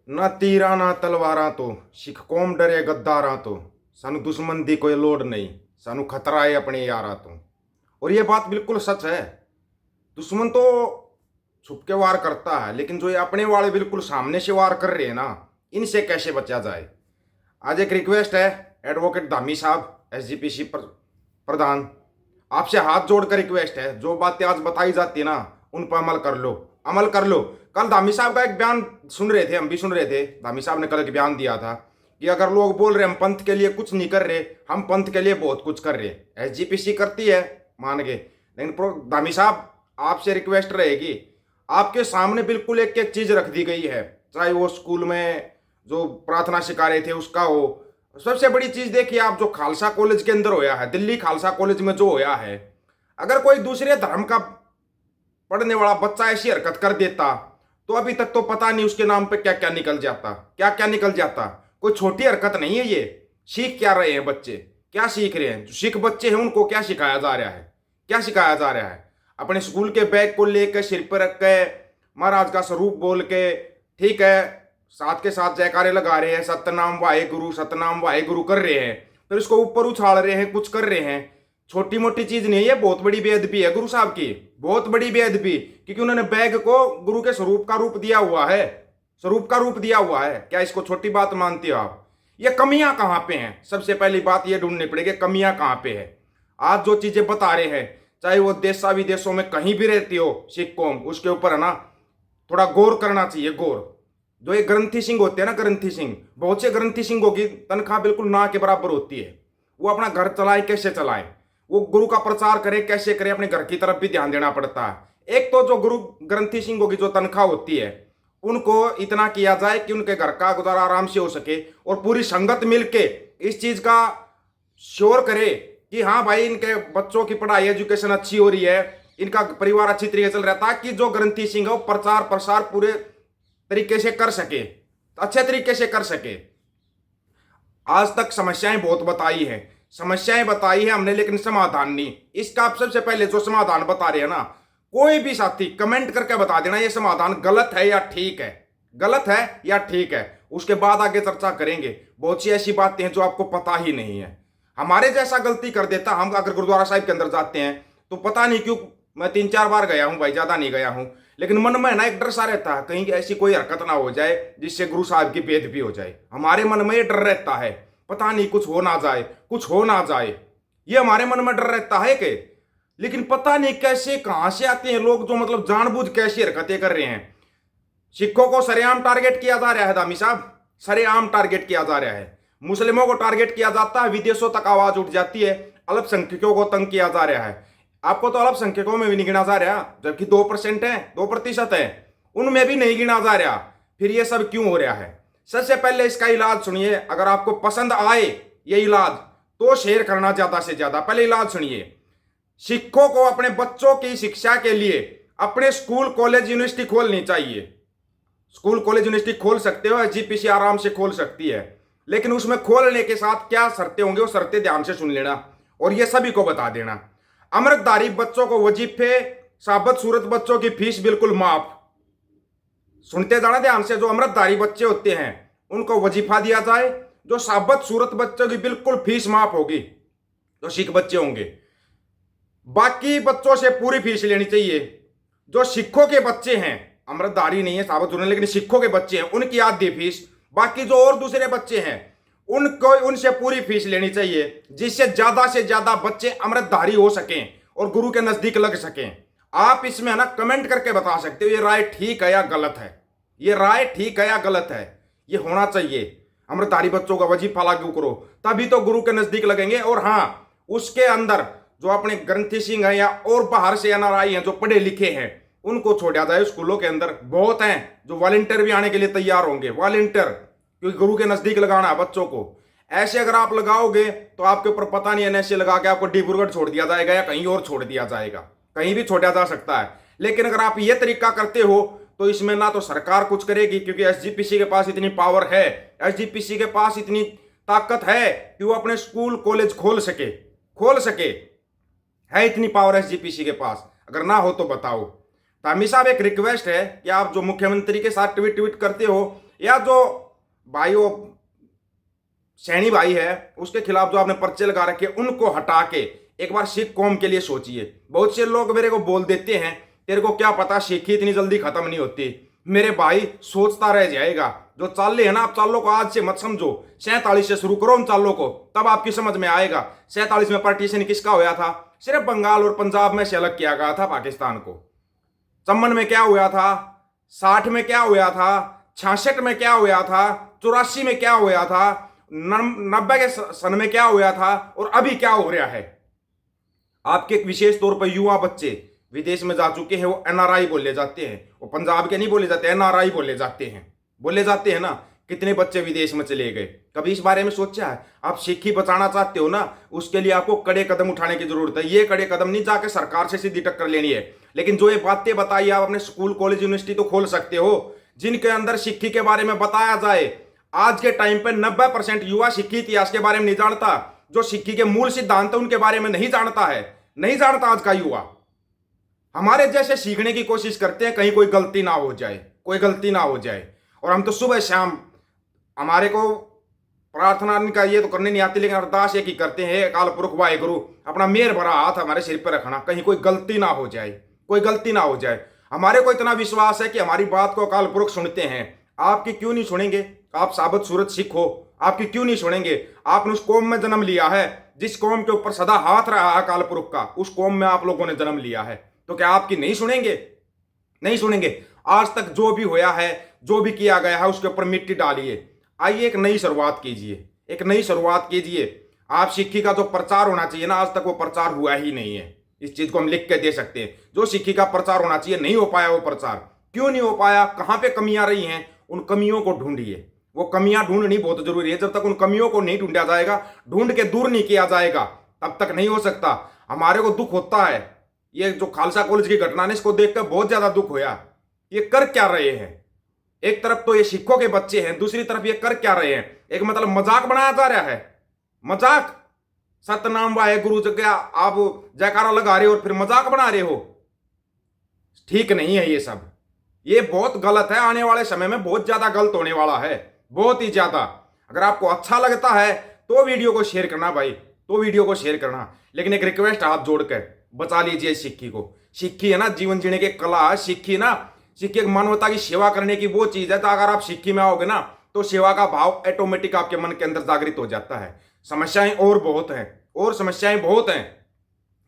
ना तीरा ना तलवारा तो सिख कौम डरे गद्दारा तो सानू दुश्मन दी कोई लोड़ नहीं। सानू खतरा है अपने यारा तो। और ये बात बिल्कुल सच है। दुश्मन तो छुप के वार करता है, लेकिन जो ये अपने वाले बिल्कुल सामने से वार कर रहे हैं ना, इनसे कैसे बचा जाए। आज एक रिक्वेस्ट है एडवोकेट धामी साहब, एसजीपीसी प्रधान, आपसे हाथ जोड़कर रिक्वेस्ट है, जो बातें आज बताई जाती है ना, उन पर अमल कर लो, अमल कर लो। कल धामी साहब का एक बयान सुन रहे थे, हम भी सुन रहे थे। धामी साहब ने कल एक बयान दिया था कि अगर लोग बोल रहे हम पंथ के लिए कुछ नहीं कर रहे, हम पंथ के लिए बहुत कुछ कर रहे। एसजीपीसी करती है मान के, लेकिन धामी साहब आपसे रिक्वेस्ट रहेगी, आपके सामने बिल्कुल एक एक चीज रख दी गई है, चाहे वो स्कूल में जो प्रार्थना सिखा रहे थे उसका हो। सबसे बड़ी चीज देखिए आप, जो खालसा कॉलेज के अंदर होया है, दिल्ली खालसा कॉलेज में जो होया है, अगर कोई दूसरे धर्म का पढ़ने वाला बच्चा ऐसी हरकत कर देता तो अभी तक तो पता नहीं उसके नाम पे क्या क्या निकल जाता, क्या क्या निकल जाता। कोई छोटी हरकत नहीं है ये। सीख क्या रहे हैं बच्चे, क्या सीख रहे हैं? जो सिख बच्चे हैं उनको क्या सिखाया जा रहा है, क्या सिखाया जा रहा है? अपने स्कूल के बैग को लेकर सिर पर रख के महाराज का स्वरूप बोल के, ठीक है, साथ के साथ जयकारे लगा रहे हैं, सतनाम वाहे गुरु कर रहे हैं, फिर इसको ऊपर उछाल रहे हैं, कुछ कर रहे हैं। छोटी मोटी चीज नहीं है ये, बहुत बड़ी बेअदबी है गुरु साहब की, बहुत बड़ी बेअदबी। क्योंकि उन्होंने बैग को गुरु के स्वरूप का रूप दिया हुआ है, स्वरूप का रूप दिया हुआ है। क्या इसको छोटी बात मानते हो आप? ये कमियां कहां पे हैं? सबसे पहली बात ये ढूंढनी पड़ेगी, कमियां कहां पे है। आज जो चीजें बता रहे हैं, चाहे वो देशा विदेशों में कहीं भी रहती हो सिख कौम, उसके ऊपर है ना थोड़ा गौर करना चाहिए, गौर। जो ये ग्रंथी सिंह होते हैं ना, ग्रंथी सिंह, बहुत से ग्रंथी सिंहों की तनख्वाह बिल्कुल ना के बराबर होती है। वो अपना घर चलाए कैसे चलाए, वो गुरु का प्रचार करे कैसे करे, अपने घर की तरफ भी ध्यान देना पड़ता है। एक तो जो गुरु ग्रंथी सिंहों की जो तनख्वाह होती है, उनको इतना किया जाए कि उनके घर का गुजारा आराम से हो सके, और पूरी संगत मिलके इस चीज का श्योर करे कि हाँ भाई इनके बच्चों की पढ़ाई एजुकेशन अच्छी हो रही है, इनका परिवार अच्छी तरीके चल रहा है, ताकि जो ग्रंथी सिंह है वो प्रचार प्रसार पूरे तरीके से कर सके, अच्छे तरीके से कर सके। आज तक समस्याएं बहुत बताई है, समस्याएं बताई है हमने, लेकिन समाधान नहीं। इसका आप सबसे पहले जो समाधान बता रहे हैं ना, कोई भी साथी कमेंट करके बता देना ये समाधान गलत है या ठीक है, गलत है या ठीक है। उसके बाद आगे चर्चा करेंगे। बहुत सी ऐसी बातें हैं जो आपको पता ही नहीं है। हमारे जैसा गलती कर देता, हम अगर गुरुद्वारा साहिब के अंदर जाते हैं तो पता नहीं क्यों, मैं 3-4 बार गया हूं भाई, ज्यादा नहीं गया हूं, लेकिन मन में ना एक डर सा रहता है, कहीं ऐसी कोई हरकत ना हो जाए जिससे गुरु साहब की बेइज्जती हो जाए। हमारे मन में ये डर रहता है, पता नहीं कुछ हो ना जाए, कुछ हो ना जाए, ये हमारे मन में डर रहता है कि। लेकिन पता नहीं कैसे कहां से आते हैं लोग जो मतलब जानबूझ कैसी हरकतें कर रहे हैं। सिखों को सरेआम टारगेट किया जा रहा है दामी साहब, सरेआम टारगेट किया जा रहा है। मुस्लिमों को टारगेट किया जाता है, विदेशों तक आवाज उठ जाती है। अल्पसंख्यकों को तंग किया जा रहा है। आपको तो अल्पसंख्यकों में भी नहीं गिना जा रहा, जबकि 2% है, 2% है, उनमें भी नहीं गिना जा रहा। फिर ये सब क्यों हो रहा है? सबसे पहले इसका इलाज सुनिए। अगर आपको पसंद आए ये इलाज तो शेयर करना ज्यादा से ज्यादा। पहले इलाज सुनिए। सिखों को अपने बच्चों की शिक्षा के लिए अपने स्कूल कॉलेज यूनिवर्सिटी खोलनी चाहिए। स्कूल कॉलेज यूनिवर्सिटी खोल सकते हो, जीपीसी आराम से खोल सकती है, लेकिन उसमें खोलने के साथ क्या शर्तें होंगी वो शर्तें ध्यान से सुन लेना और ये सभी को बता देना। अमृतधारी बच्चों को वजीफे, साबत सूरत बच्चों की फीस बिल्कुल माफ। सुनते जाना ध्यान से। जो अमृतधारी बच्चे होते हैं उनको वजीफा दिया जाए, जो साबत सूरत बच्चों की बिल्कुल फीस माफ होगी, जो सिख बच्चे होंगे। बाकी बच्चों से पूरी फीस लेनी चाहिए। जो सिखों के बच्चे हैं, अमृतधारी नहीं है साबत सूरत, लेकिन सिखों के बच्चे हैं, उनकी आधी फीस। बाकी जो और दूसरे बच्चे हैं उनको उनसे पूरी फीस लेनी चाहिए, जिससे ज्यादा से ज्यादा बच्चे अमृतधारी हो सकें और गुरु के नजदीक लग सकें। आप इसमें ना कमेंट करके बता सकते हो ये राय ठीक है या गलत है, ये राय ठीक है या गलत है। ये होना चाहिए। अमृतधारी बच्चों का वजीफा लागू करो, तभी तो गुरु के नजदीक लगेंगे। और हाँ, उसके अंदर जो अपने ग्रंथी सिंह हैं या और बाहर से एनआरआई हैं जो पढ़े लिखे हैं, उनको छोड़ा जाए स्कूलों के अंदर। बहुत हैं जो वॉलंटियर भी आने के लिए तैयार होंगे, वॉलंटियर, क्योंकि गुरु के नजदीक लगाना है बच्चों को। ऐसे अगर आप लगाओगे तो आपके ऊपर पता नहीं एनएसए लगा के आपको डिब्रूगढ़ छोड़ दिया जाएगा या कहीं और छोड़ दिया जाएगा, कहीं भी छोड़ा जा सकता है। लेकिन अगर आप ये तरीका करते हो तो इसमें ना तो सरकार कुछ करेगी, क्योंकि एसजीपीसी के पास इतनी पावर है, एसजीपीसी के पास इतनी ताकत है कि वो अपने स्कूल कॉलेज खोल सके, है इतनी पावर एसजीपीसी के पास। अगर ना हो तो बताओ। तामी साहब एक रिक्वेस्ट है कि आप जो मुख्यमंत्री के साथ ट्वीट करते हो, या जो भाई वो सैनी भाई है उसके खिलाफ जो आपने पर्चे लगा रखे उनको हटा के एक बार सिख कौम के लिए सोचिए। बहुत से लोग मेरे को बोल देते हैं तेरे को क्या पता सिखी इतनी जल्दी खत्म नहीं होती। मेरे भाई सोचता रह जाएगा। जो चाले है ना, आप चालों को आज से मत समझो, 47 से शुरू करो उन चालों को, तब आपकी समझ में आएगा। 47 में पार्टीशन किसका होया था? सिर्फ बंगाल और पंजाब में से अलग किया गया था पाकिस्तान को। 54 में क्या हुआ था? 60 में क्या हुआ था? 66 में क्या हुआ था? 84 में क्या हुआ था? 90 के सन में क्या हुआ था? और अभी क्या हो रहा है? आपके विशेष तौर पर युवा बच्चे विदेश में जा चुके हैं, वो एनआरआई बोले जाते हैं। वो पंजाब के नहीं बोले जाते, एनआरआई बोले जाते हैं ना। कितने बच्चे विदेश में चले गए? कभी इस बारे में सोचा है? आप सिक्खी बचाना चाहते हो ना, उसके लिए आपको कड़े कदम उठाने की जरूरत है। ये कड़े कदम नहीं जाके सरकार से सीधी टक्कर लेनी है, लेकिन जो ये बातें बताई आप अपने स्कूल कॉलेज यूनिवर्सिटी तो खोल सकते हो जिनके अंदर सिक्खी के बारे में बताया जाए। आज के टाइम पे 90% युवा सिक्खी इतिहास के बारे में नहीं जानता। जो सिक्खी के मूल सिद्धांत है उनके बारे में नहीं जानता है, नहीं जानता आज का युवा। हमारे जैसे सीखने की कोशिश करते हैं कहीं कोई गलती ना हो जाए, कोई गलती ना हो जाए। और हम तो सुबह शाम हमारे को प्रार्थना का ये तो करने नहीं आती, लेकिन अरदास एक ही करते हैं, अकाल पुरख वाहेगुरु अपना मेहर भरा हाथ हमारे सिर पर रखना, कहीं कोई गलती ना हो जाए, कोई गलती ना हो जाए। हमारे को इतना विश्वास है कि हमारी बात को अकाल पुरख सुनते हैं। आपकी क्यों नहीं सुनेंगे? आप साबित सूरत सिख हो, आपकी क्यों नहीं सुनेंगे? आपने उस कौम में जन्म लिया है जिस कौम के ऊपर सदा हाथ रहा है अकाल पुरख का, उस कौम में आप लोगों ने जन्म लिया है, तो क्या आपकी नहीं सुनेंगे? नहीं सुनेंगे। आज तक जो भी होया है, जो भी किया गया है, उसके ऊपर मिट्टी डालिए। आइए एक नई शुरुआत कीजिए, एक नई शुरुआत कीजिए। आप सिक्खी का जो प्रचार होना चाहिए ना, आज तक वो प्रचार हुआ ही नहीं है। इस चीज को हम लिख के दे सकते हैं। जो सिक्खी का प्रचार होना चाहिए नहीं हो पाया वो प्रचार। क्यों नहीं हो पाया? कहां पे कमियां रही हैं? उन कमियों को ढूंढिए। वो कमियां ढूंढनी बहुत जरूरी है। जब तक उन कमियों को नहीं ढूंढा जाएगा, ढूंढ के दूर नहीं किया जाएगा, तब तक नहीं हो सकता। हमारे को दुख होता है, ये जो खालसा कॉलेज की घटना ने इसको देखकर बहुत ज्यादा दुख होया। ये कर क्या रहे हैं? एक तरफ तो ये सिखों के बच्चे हैं, दूसरी तरफ ये कर क्या रहे हैं? एक मतलब मजाक बनाया जा रहा है, मजाक। सतनाम वाहेगुरु जगह आप जयकारा लगा रहे हो और फिर मजाक बना रहे हो। ठीक नहीं है ये सब, ये बहुत गलत है। आने वाले समय में बहुत ज्यादा गलत होने वाला है, बहुत ही ज्यादा। अगर आपको अच्छा लगता है तो वीडियो को शेयर करना भाई, तो वीडियो को शेयर करना। लेकिन एक रिक्वेस्ट, हाथ जोड़कर बचा लीजिए सिक्खी को। सिक्खी है ना जीवन जीने की कला, सिक्खी ना, सिक्खी एक मानवता की सेवा करने की वो चीज है। तो अगर आप सिक्खी में आओगे ना तो सेवा का भाव ऑटोमेटिक आपके मन के अंदर जागृत हो जाता है। समस्याएं और बहुत हैं, और समस्याएं बहुत हैं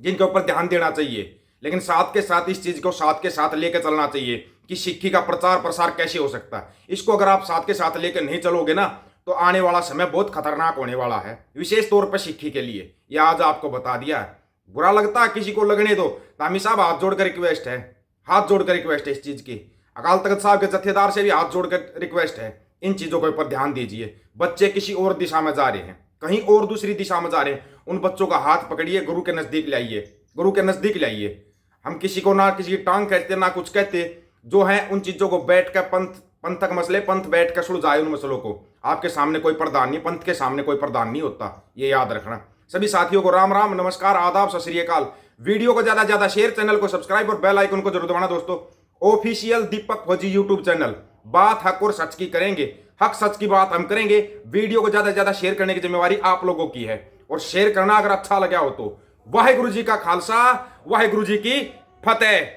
जिनके ऊपर ध्यान देना चाहिए, लेकिन साथ के साथ इस चीज को साथ के साथ लेकर चलना चाहिए कि सिक्खी का प्रचार प्रसार कैसे हो सकता है। इसको अगर आप साथ के साथ लेकर नहीं चलोगे ना तो आने वाला समय बहुत खतरनाक होने वाला है, विशेष तौर पर सिक्खी के लिए। यह आज आपको बता दिया है। बुरा लगता है किसी को लगने दो। तामी साहब हाथ जोड़कर रिक्वेस्ट है, हाथ जोड़कर रिक्वेस्ट है इस चीज की। अकाल तख्त साहब के जत्थेदार से भी हाथ जोड़कर रिक्वेस्ट है, इन चीजों के ऊपर ध्यान दीजिए। बच्चे किसी और दिशा में जा रहे हैं, कहीं और दूसरी दिशा में जा रहे हैं, उन बच्चों का हाथ पकड़िए, गुरु के नजदीक लाइए, गुरु के नजदीक लाइए। हम किसी को ना किसी की टांग कहते ना कुछ कहते, जो है उन चीजों को बैठ कर पंथक मसले पंथ बैठ कर सुलझाए उन मसलों को। आपके सामने कोई प्रधान नहीं, पंथ के सामने कोई प्रधान नहीं होता, ये याद रखना। सभी साथियों को राम राम, नमस्कार, आदाब, सत श्री अकाल। वीडियो को ज्यादा ज्यादा शेयर, चैनल को सब्सक्राइब और बेल आइकन को जरूर दबाना दोस्तों। ऑफिशियल दीपक फौजी यूट्यूब चैनल, बात हक और सच की करेंगे, हक सच की बात हम करेंगे। वीडियो को ज्यादा ज्यादा शेयर करने की जिम्मेवारी आप लोगों की है, और शेयर करना अगर अच्छा लगा हो तो। वाहेगुरु जी का खालसा, वाहेगुरु जी की फतेह।